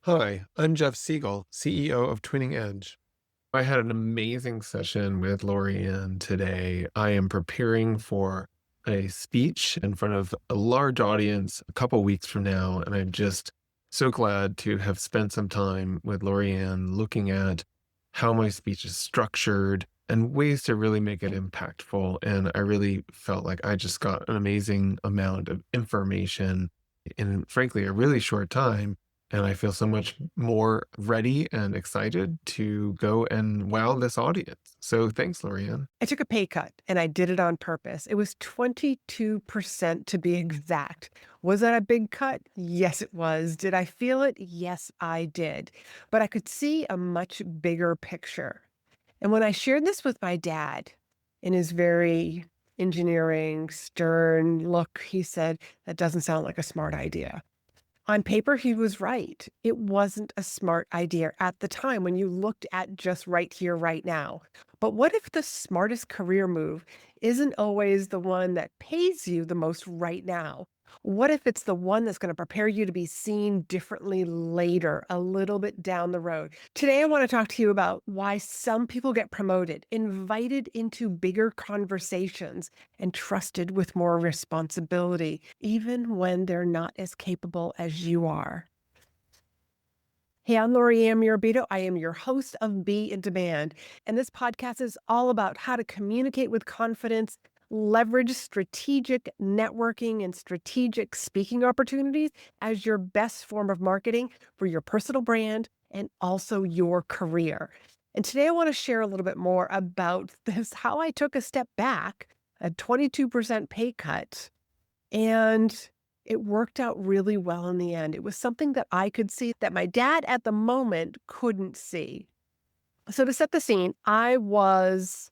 Hi, I'm Jeff Siegel, CEO of Twinning Edge. I had an amazing session with Laurie-Ann today. I am preparing for a speech in front of a large audience a couple weeks from now, and I'm just so glad to have spent some time with Laurie-Ann looking at how my speech is structured and ways to really make it impactful. And I really felt like I just got an amazing amount of information in, frankly, a really short time. And I feel so much more ready and excited to go and wow this audience. So thanks, Lorianne. I took a pay cut and I did it on purpose. It was 22% to be exact. Was that a big cut? Yes, it was. Did I feel it? Yes, I did. But I could see a much bigger picture. And when I shared this with my dad in his very engineering, stern look, he said, "That doesn't sound like a smart idea." On paper, he was right. It wasn't a smart idea at the time when you looked at just right here, right now. But what if the smartest career move isn't always the one that pays you the most right now? What if it's the one that's going to prepare you to be seen differently later, a little bit down the road? Today, I want to talk to you about why some people get promoted, invited into bigger conversations, and trusted with more responsibility, even when they're not as capable as you are. Hey, I'm Laurie-Ann Mirabito. I am your host of Be in Demand, and this podcast is all about how to communicate with confidence, leverage strategic networking and strategic speaking opportunities as your best form of marketing for your personal brand and also your career. And today I want to share a little bit more about this, how I took a step back, a 22% pay cut, and it worked out really well in the end. It was something that I could see that my dad at the moment couldn't see. So to set the scene, I was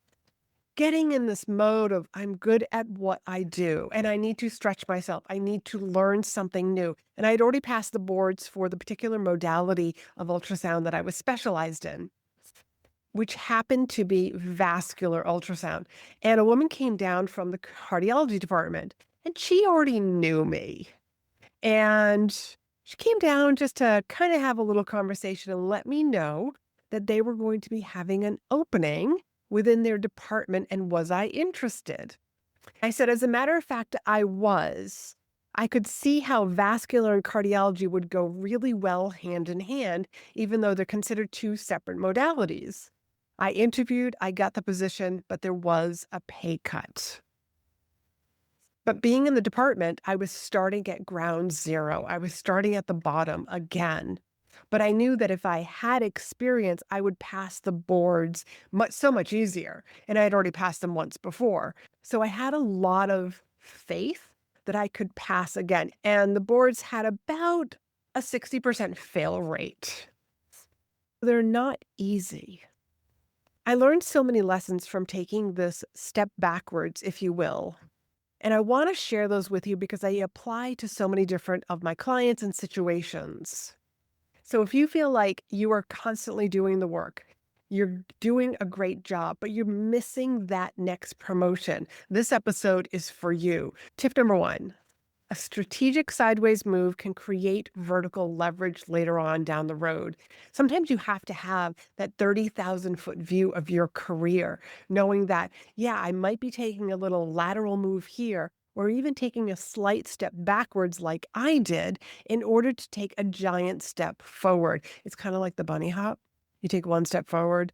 getting in this mode of I'm good at what I do and I need to stretch myself. I need to learn something new. And I had already passed the boards for the particular modality of ultrasound that I was specialized in, which happened to be vascular ultrasound. And a woman came down from the cardiology department and she already knew me. And she came down just to kind of have a little conversation and let me know that they were going to be having an opening within their department and was I interested? I said, as a matter of fact, I was. I could see how vascular and cardiology would go really well hand in hand, even though they're considered two separate modalities. I interviewed, I got the position, but there was a pay cut. But being in the department, I was starting at ground zero. I was starting at the bottom again. But I knew that if I had experience, I would pass the boards so much easier. And I had already passed them once before. So I had a lot of faith that I could pass again. And the boards had about a 60% fail rate. They're not easy. I learned so many lessons from taking this step backwards, if you will. And I want to share those with you because they apply to so many different of my clients and situations. So if you feel like you are constantly doing the work, you're doing a great job, but you're missing that next promotion, this episode is for you. Tip number one. A strategic sideways move can create vertical leverage later on down the road. Sometimes you have to have that 30,000-foot view of your career, knowing that, yeah, I might be taking a little lateral move here, or even taking a slight step backwards like I did in order to take a giant step forward. It's kind of like the bunny hop. You take one step forward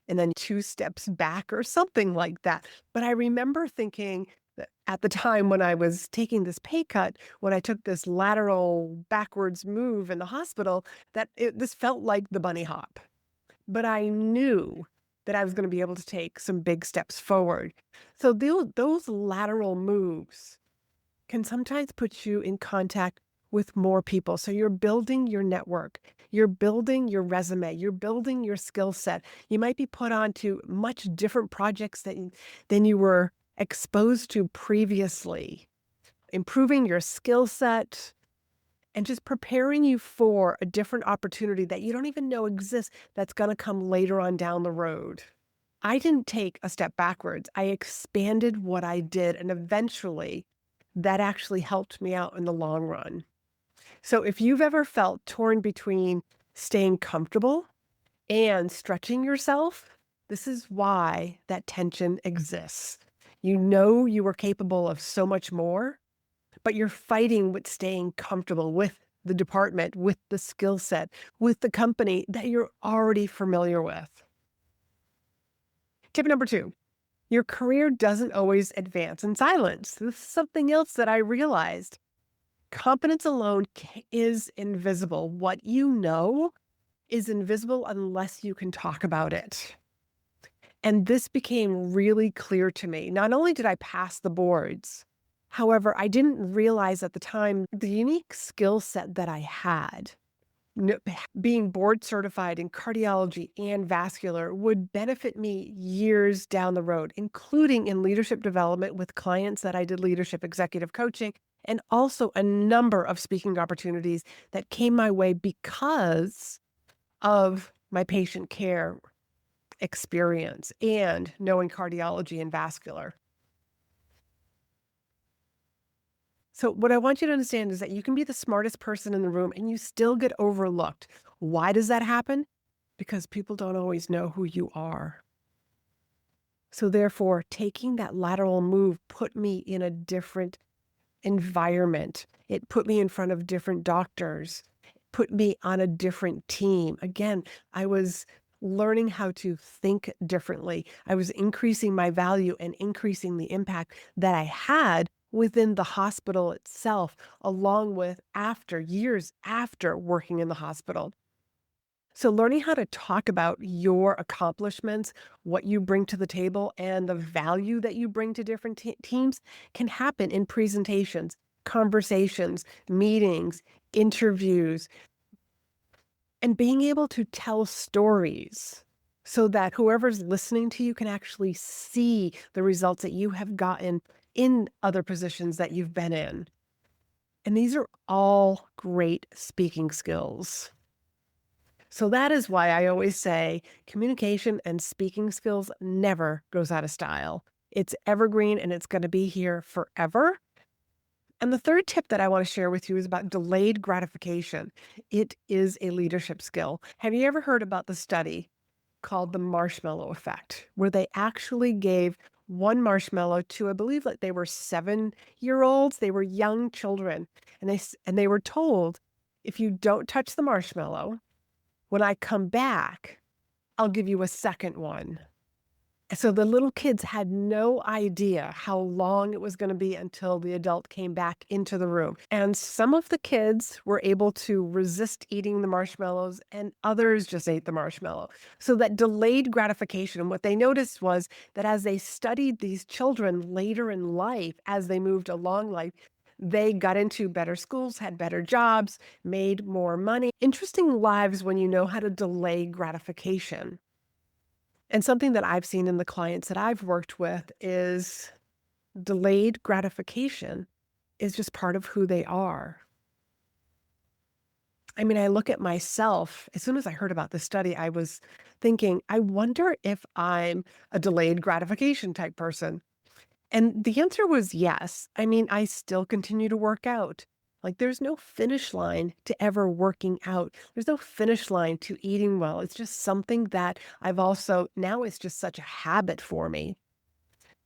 and then two steps back or something like that. But I remember thinking that at the time when I was taking this pay cut, when I took this lateral backwards move in the hospital, that this felt like the bunny hop. But I knew that I was going to be able to take some big steps forward. So those lateral moves can sometimes put you in contact with more people. So you're building your network, you're building your resume, you're building your skill set. You might be put onto much different projects than you were exposed to previously, improving your skill set and just preparing you for a different opportunity that you don't even know exists that's going to come later on down the road. I didn't take a step backwards. I expanded what I did, and eventually that actually helped me out in the long run. So if you've ever felt torn between staying comfortable and stretching yourself. This is why that tension exists. You know you are capable of so much more, but you're fighting with staying comfortable with the department, with the skill set, with the company that you're already familiar with. Tip number 2, your career doesn't always advance in silence. This is something else that I realized. Competence alone is invisible. What you know is invisible unless you can talk about it. And this became really clear to me. Not only did I pass the boards, however, I didn't realize at the time the unique skill set that I had. No, being board certified in cardiology and vascular would benefit me years down the road, including in leadership development with clients that I did leadership executive coaching, and also a number of speaking opportunities that came my way because of my patient care experience and knowing cardiology and vascular. So, what I want you to understand is that you can be the smartest person in the room and you still get overlooked. Why does that happen? Because people don't always know who you are. So, therefore, taking that lateral move put me in a different environment. It put me in front of different doctors, put me on a different team. Again, I was learning how to think differently. I was increasing my value and increasing the impact that I had within the hospital itself, along with after years after working in the hospital. So, learning how to talk about your accomplishments, what you bring to the table, and the value that you bring to different teams can happen in presentations, conversations, meetings, interviews, and being able to tell stories so that whoever's listening to you can actually see the results that you have gotten in other positions that you've been in. And these are all great speaking skills. So that is why I always say communication and speaking skills never goes out of style. It's evergreen and it's going to be here forever. And the third tip that I want to share with you is about delayed gratification. It is a leadership skill. Have you ever heard about the study called the marshmallow effect, where they actually gave one marshmallow to, I believe, like they were 7-year olds, they were young children, and they were told, if you don't touch the marshmallow, when I come back, I'll give you a second one. So the little kids had no idea how long it was gonna be until the adult came back into the room. And some of the kids were able to resist eating the marshmallows, and others just ate the marshmallow. So that delayed gratification, what they noticed was that as they studied these children later in life, as they moved along life, they got into better schools, had better jobs, made more money. Interesting lives when you know how to delay gratification. And something that I've seen in the clients that I've worked with is delayed gratification is just part of who they are. I mean, I look at myself, as soon as I heard about this study, I was thinking, I wonder if I'm a delayed gratification type person. And the answer was yes. I mean, I still continue to work out. Like, there's no finish line to ever working out. There's no finish line to eating well. It's just something that I've also, now it's just such a habit for me.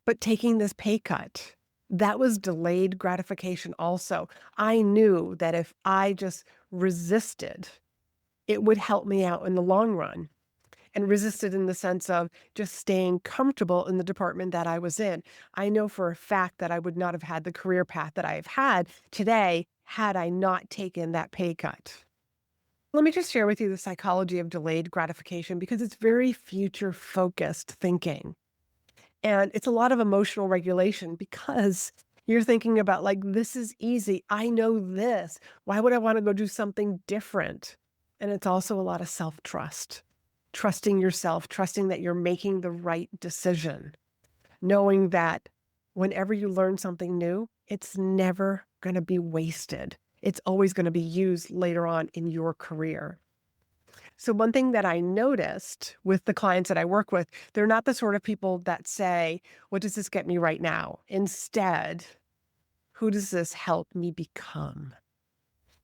But taking this pay cut, that was delayed gratification also. I knew that if I just resisted, it would help me out in the long run, and resisted in the sense of just staying comfortable in the department that I was in. I know for a fact that I would not have had the career path that I've had today had I not taken that pay cut. Let me just share with you the psychology of delayed gratification because it's very future focused thinking. And it's a lot of emotional regulation because you're thinking about, like, this is easy. I know this. Why would I want to go do something different? And it's also a lot of self trust, trusting yourself, trusting that you're making the right decision, knowing that whenever you learn something new, it's never going to be wasted. It's always going to be used later on in your career. So one thing that I noticed with the clients that I work with, they're not the sort of people that say, "What does this get me right now?" Instead, "Who does this help me become?"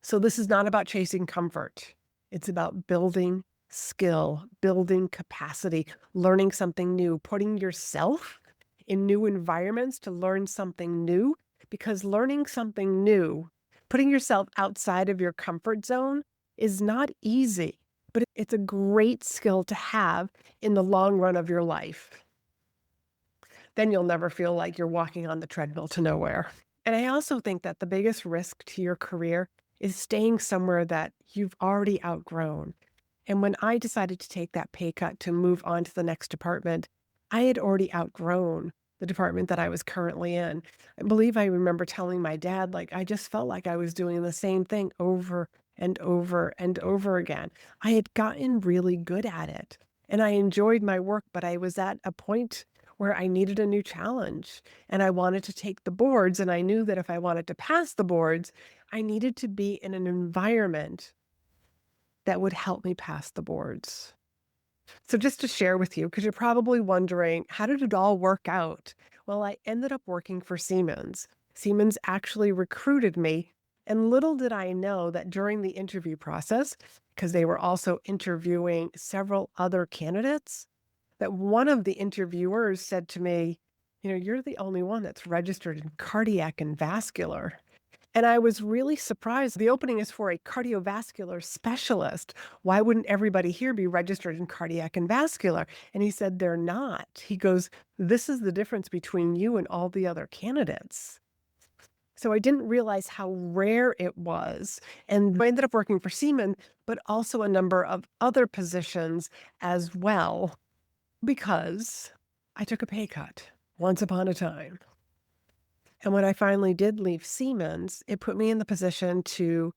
So this is not about chasing comfort. It's about building skill, building capacity, learning something new, putting yourself in new environments to learn something new. Because learning something new, putting yourself outside of your comfort zone is not easy, but it's a great skill to have in the long run of your life. Then you'll never feel like you're walking on the treadmill to nowhere. And I also think that the biggest risk to your career is staying somewhere that you've already outgrown. And when I decided to take that pay cut to move on to the next department, I had already outgrown the department that I was currently in. I believe I remember telling my dad, like, I just felt like I was doing the same thing over and over and over again. I had gotten really good at it and I enjoyed my work, but I was at a point where I needed a new challenge and I wanted to take the boards. And I knew that if I wanted to pass the boards, I needed to be in an environment that would help me pass the boards. So, just to share with you, because you're probably wondering, how did it all work out? Well, I ended up working for Siemens. Siemens actually recruited me. And little did I know that during the interview process, because they were also interviewing several other candidates, that one of the interviewers said to me, you're the only one that's registered in cardiac and vascular. And I was really surprised. The opening is for a cardiovascular specialist. Why wouldn't everybody here be registered in cardiac and vascular? And he said, they're not. He goes, this is the difference between you and all the other candidates. So I didn't realize how rare it was. And I ended up working for Siemens, but also a number of other positions as well, because I took a pay cut once upon a time. And when I finally did leave Siemens, it put me in the position to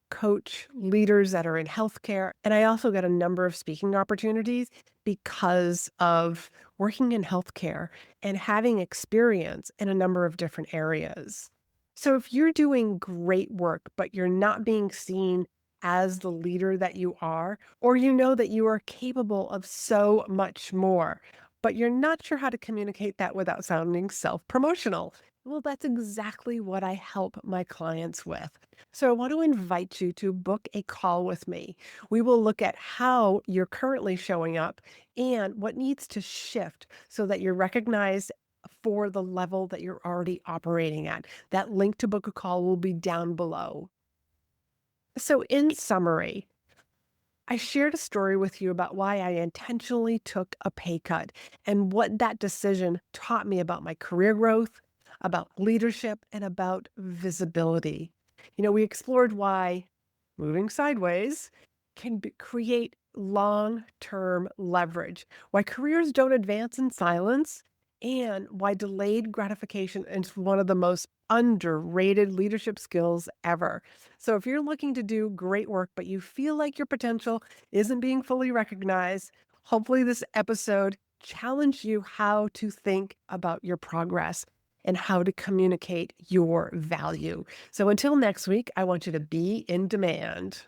coach leaders that are in healthcare. And I also got a number of speaking opportunities because of working in healthcare and having experience in a number of different areas. So if you're doing great work, but you're not being seen as the leader that you are, or you know that you are capable of so much more, but you're not sure how to communicate that without sounding self promotional. Well, that's exactly what I help my clients with. So I want to invite you to book a call with me. We will look at how you're currently showing up and what needs to shift so that you're recognized for the level that you're already operating at. That link to book a call will be down below. So, in summary, I shared a story with you about why I intentionally took a pay cut and what that decision taught me about my career growth, about leadership, and about visibility. We explored why moving sideways can create long term leverage, why careers don't advance in silence, and why delayed gratification is one of the most underrated leadership skills ever. So, if you're looking to do great work, but you feel like your potential isn't being fully recognized, hopefully, this episode challenged you how to think about your progress and how to communicate your value. So, until next week, I want you to be in demand.